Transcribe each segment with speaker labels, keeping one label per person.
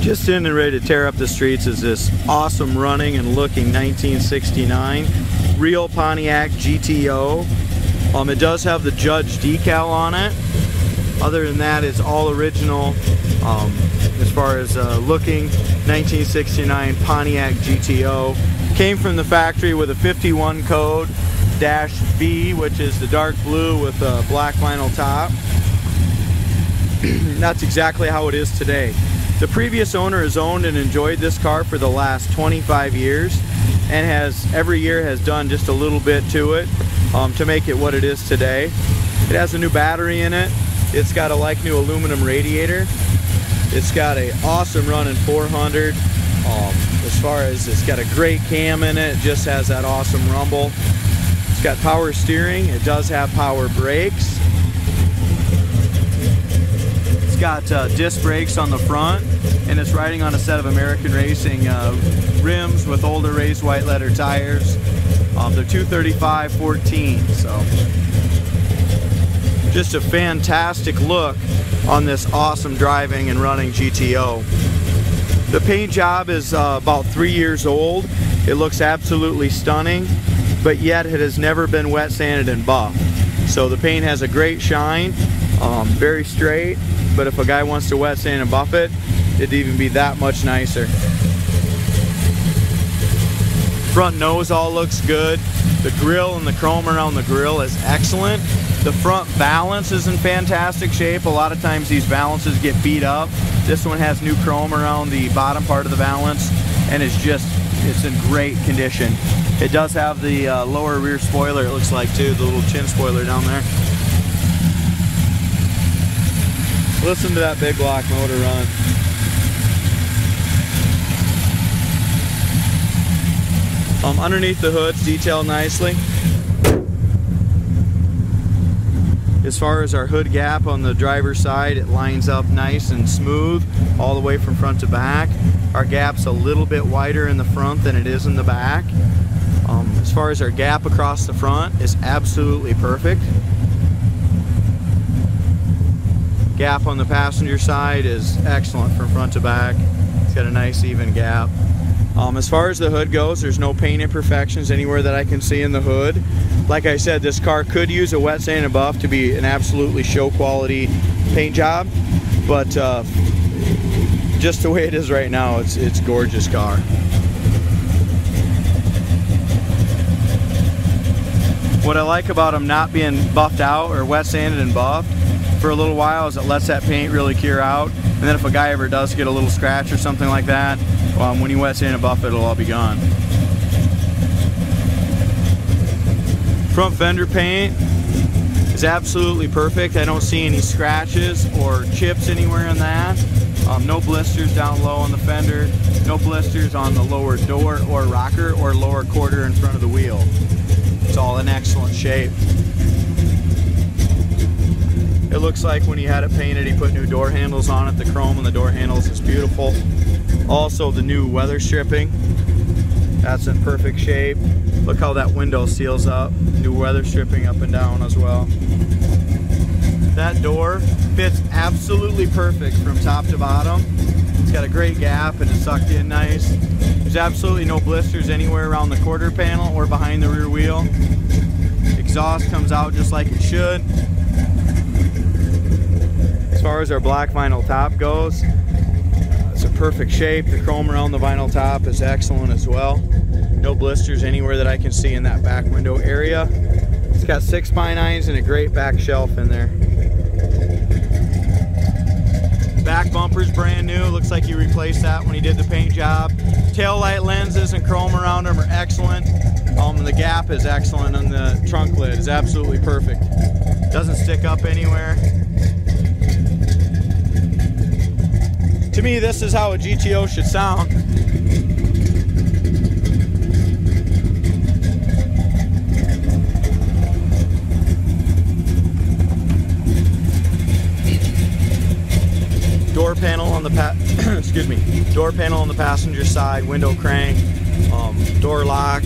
Speaker 1: Just in and ready to tear up the streets is this awesome running and looking 1969 real Pontiac GTO. It does have the Judge decal on it. Other than that, it's all original as far as looking 1969 Pontiac GTO. Came from the factory with a 51 code -V, which is the dark blue with a black vinyl top. That's exactly how it is today. The previous owner has owned and enjoyed this car for the last 25 years and every year has done just a little bit to it to make it what it is today. It has a new battery in it. It's got a like new aluminum radiator. It's got a awesome running 400. As far as it's got a great cam in it, just has that awesome rumble. It's got power steering. It does have power brakes. Got disc brakes on the front, and it's riding on a set of American Racing rims with older raised white letter tires. They're 235/14, so just a fantastic look on this awesome driving and running GTO. The paint job is about 3 years old. It looks absolutely stunning, but yet it has never been wet sanded and buffed. So the paint has a great shine, very straight. But if a guy wants to wet sand and buff it, it'd even be that much nicer. Front nose all looks good. The grill and the chrome around the grill is excellent. The front valance is in fantastic shape. A lot of times these valances get beat up. This one has new chrome around the bottom part of the valance, and it's in great condition. It does have the lower rear spoiler, it looks like, too, the little chin spoiler down there. Listen to that big block motor run. Underneath the hood's detailed nicely. As far as our hood gap on the driver's side, it lines up nice and smooth all the way from front to back. Our gap's a little bit wider in the front than it is in the back. As far as our gap across the front, it's absolutely perfect. Gap on the passenger side is excellent from front to back. It's got a nice even gap. As far as the hood goes, there's no paint imperfections anywhere that I can see in the hood. Like I said, this car could use a wet sand and buff to be an absolutely show quality paint job, but just the way it is right now, it's a gorgeous car. What I like about them not being buffed out or wet sanded and buffed for a little while is it lets that paint really cure out, and then if a guy ever does get a little scratch or something like that, when you wet sand and buff it, it'll all be gone. Front fender paint is absolutely perfect. I don't see any scratches or chips anywhere in that. No blisters down low on the fender, no blisters on the lower door or rocker or lower quarter in front of the wheel. It's all in excellent shape. It looks like when he had it painted, he put new door handles on it. The chrome on the door handles is beautiful. Also, the new weather stripping, that's in perfect shape. Look how that window seals up. New weather stripping up and down as well. That door fits absolutely perfect from top to bottom. It's got a great gap and it's sucked in nice. There's absolutely no blisters anywhere around the quarter panel or behind the rear wheel. Exhaust comes out just like it should. As far as our black vinyl top goes, it's in perfect shape. The chrome around the vinyl top is excellent as well. No blisters anywhere that I can see in that back window area. It's got 6x9s and a great back shelf in there. Back bumper's brand new. Looks like he replaced that when he did the paint job. Tail light lenses and chrome around them are excellent. The gap is excellent on the trunk lid. It's absolutely perfect. Doesn't stick up anywhere. To me, this is how a GTO should sound. Door panel on the excuse me. Door panel on the passenger side, window crank, door lock,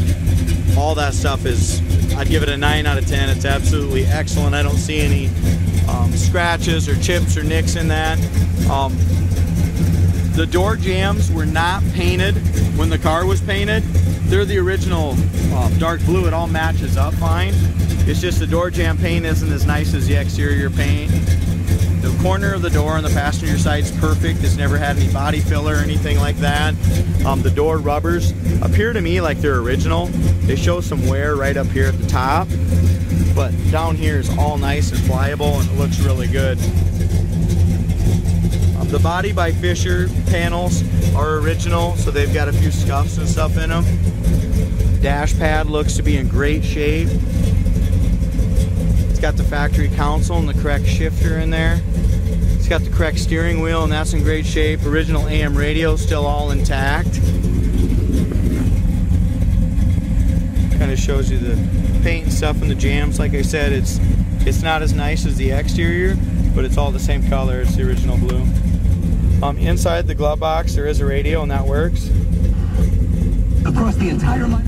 Speaker 1: all that stuff is, I'd give it a 9 out of 10. It's absolutely excellent. I don't see any scratches or chips or nicks in that. The door jambs were not painted when the car was painted. They're the original dark blue. It all matches up fine. It's just the door jamb paint isn't as nice as the exterior paint. The corner of the door on the passenger side is perfect. It's never had any body filler or anything like that. The door rubbers appear to me like they're original. They show some wear right up here at the top, but down here is all nice and pliable and it looks really good. The Body by Fisher panels are original, so they've got a few scuffs and stuff in them. Dash pad looks to be in great shape. It's got the factory console and the correct shifter in there. It's got the correct steering wheel and that's in great shape. Original AM radio still all intact. Kind of shows you the paint and stuff and the jams. Like I said, it's not as nice as the exterior, but it's all the same color. It's the original blue. Inside the glove box there is a radio and that works.
Speaker 2: Across the entire line.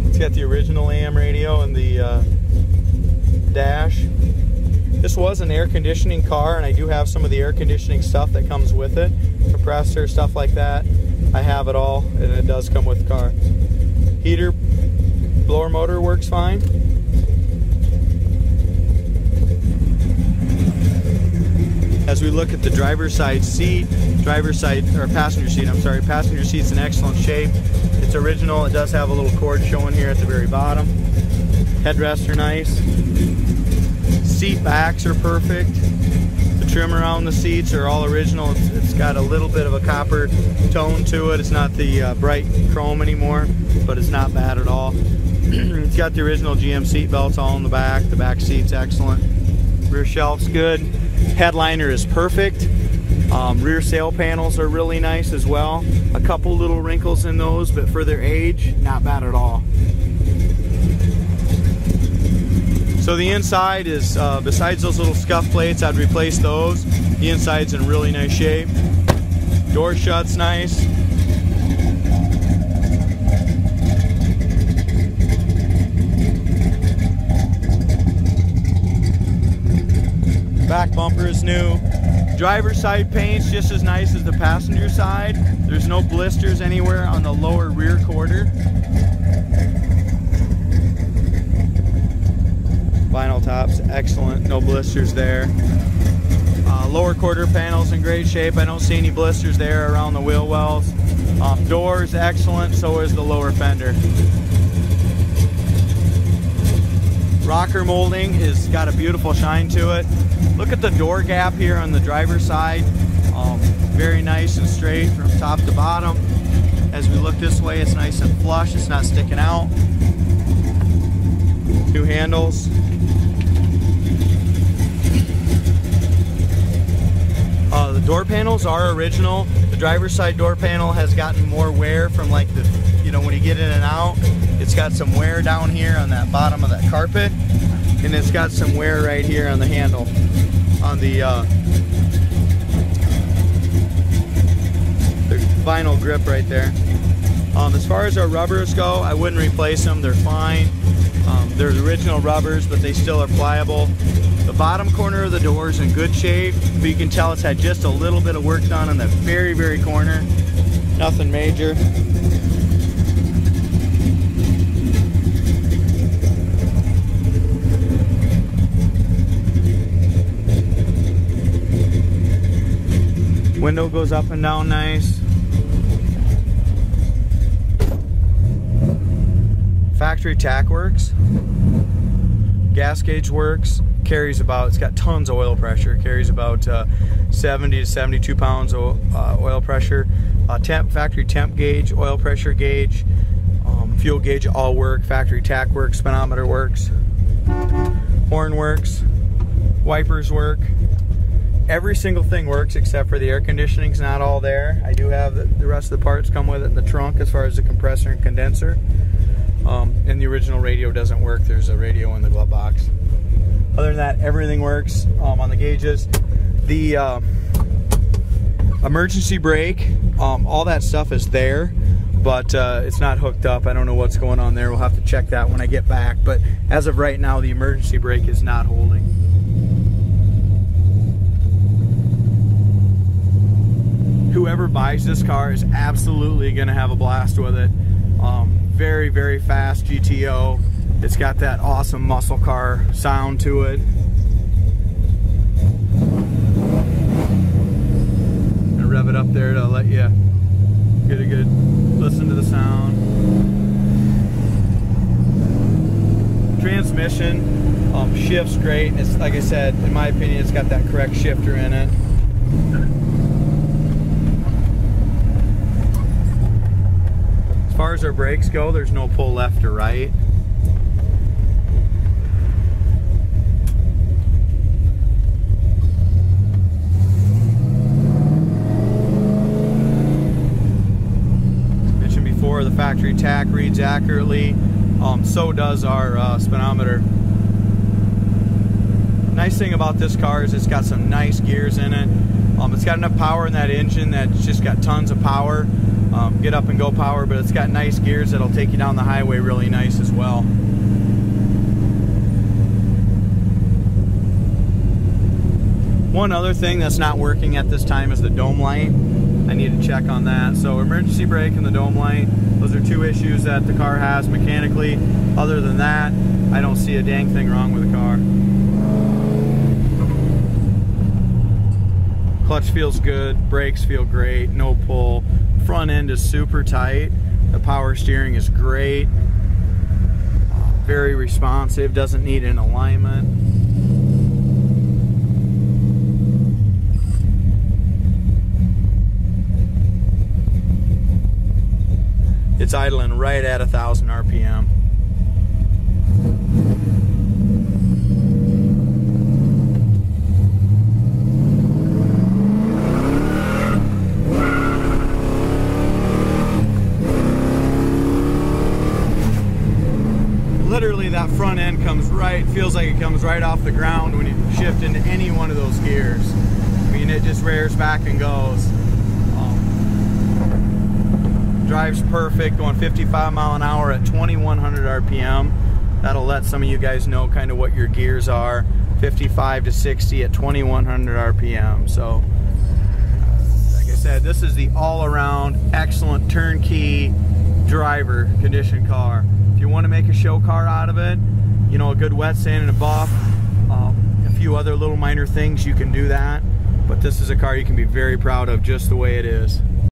Speaker 1: It's got the original AM radio and the dash. This was an air conditioning car and I do have some of the air conditioning stuff that comes with it. Compressor, stuff like that. I have it all and it does come with the car. Heater, blower motor works fine. As we look at the driver's side seat, passenger seat, I'm sorry, passenger seat's in excellent shape. It's original. It does have a little cord showing here at the very bottom. Headrests are nice. Seat backs are perfect. The trim around the seats are all original. It's got a little bit of a copper tone to it. It's not the bright chrome anymore, but it's not bad at all. It's got the original GM seat belts all in the back. The back seat's excellent. Rear shelf's good. Headliner is perfect. Rear sail panels are really nice as well. A couple little wrinkles in those, but for their age, not bad at all. So the inside is, besides those little scuff plates, I'd replace those. The inside's in really nice shape. Door shut's nice. Back bumper is new. Driver's side paint's just as nice as the passenger side. There's no blisters anywhere on the lower rear quarter. Vinyl top's excellent, no blisters there. Lower quarter panel's in great shape. I don't see any blisters there around the wheel wells. Doors excellent, so is the lower fender. Rocker molding has got a beautiful shine to it. Look at the door gap here on the driver's side. Very nice and straight from top to bottom. As we look this way, it's nice and flush. It's not sticking out. Two handles. The door panels are original. The driver's side door panel has gotten more wear from like the, when you get in and out. It's got some wear down here on that bottom of that carpet. And it's got some wear right here on the handle. On the vinyl grip right there. As far as our rubbers go, I wouldn't replace them. They're fine. They're the original rubbers, but they still are pliable. The bottom corner of the door is in good shape, but you can tell it's had just a little bit of work done on the very, very corner. Nothing major. Window goes up and down nice. Factory tack works. Gas gauge works. Carries about, it's got tons of oil pressure. Carries about 70 to 72 pounds of oil pressure. Factory temp gauge, oil pressure gauge, fuel gauge all work. Factory tack works, speedometer works. Horn works. Wipers work. Every single thing works except for the air conditioning's not all there. I do have the rest of the parts come with it in the trunk as far as the compressor and condenser. And the original radio doesn't work. There's a radio in the glove box. Other than that, everything works on the gauges. The emergency brake, all that stuff is there, but it's not hooked up. I don't know what's going on there. We'll have to check that when I get back. But as of right now, the emergency brake is not holding. whoever buys this car is absolutely going to have a blast with it. Very, very fast GTO. It's got that awesome muscle car sound to it. I'm gonna rev it up there to let you get a good listen to the sound. Transmission shifts great. It's, like I said, in my opinion, it's got that correct shifter in it. As far as our brakes go, there's no pull left or right. Mentioned before, the factory tach reads accurately. So does our speedometer. Nice thing about this car is it's got some nice gears in it. It's got enough power in that engine that it's just got tons of power. Get up and go power, but it's got nice gears that'll take you down the highway really nice as well. One other thing that's not working at this time is the dome light. I need to check on that. So emergency brake and the dome light, those are two issues that the car has mechanically. Other than that, I don't see a dang thing wrong with the car. Clutch feels good, brakes feel great, no pull. Front end is super tight. The power steering is great. Very responsive, doesn't need an alignment. It's idling right at 1,000 RPM. Literally that front end comes right, feels like it comes right off the ground when you shift into any one of those gears. I mean, it just rears back and goes. Drives perfect, going 55 mile an hour at 2,100 RPM. That'll let some of you guys know kind of what your gears are. 55 to 60 at 2,100 RPM. So, like I said, this is the all-around excellent turnkey driver condition car. If you want to make a show car out of it, you know, a good wet sand and a buff, a few other little minor things, you can do that. But this is a car you can be very proud of just the way it is.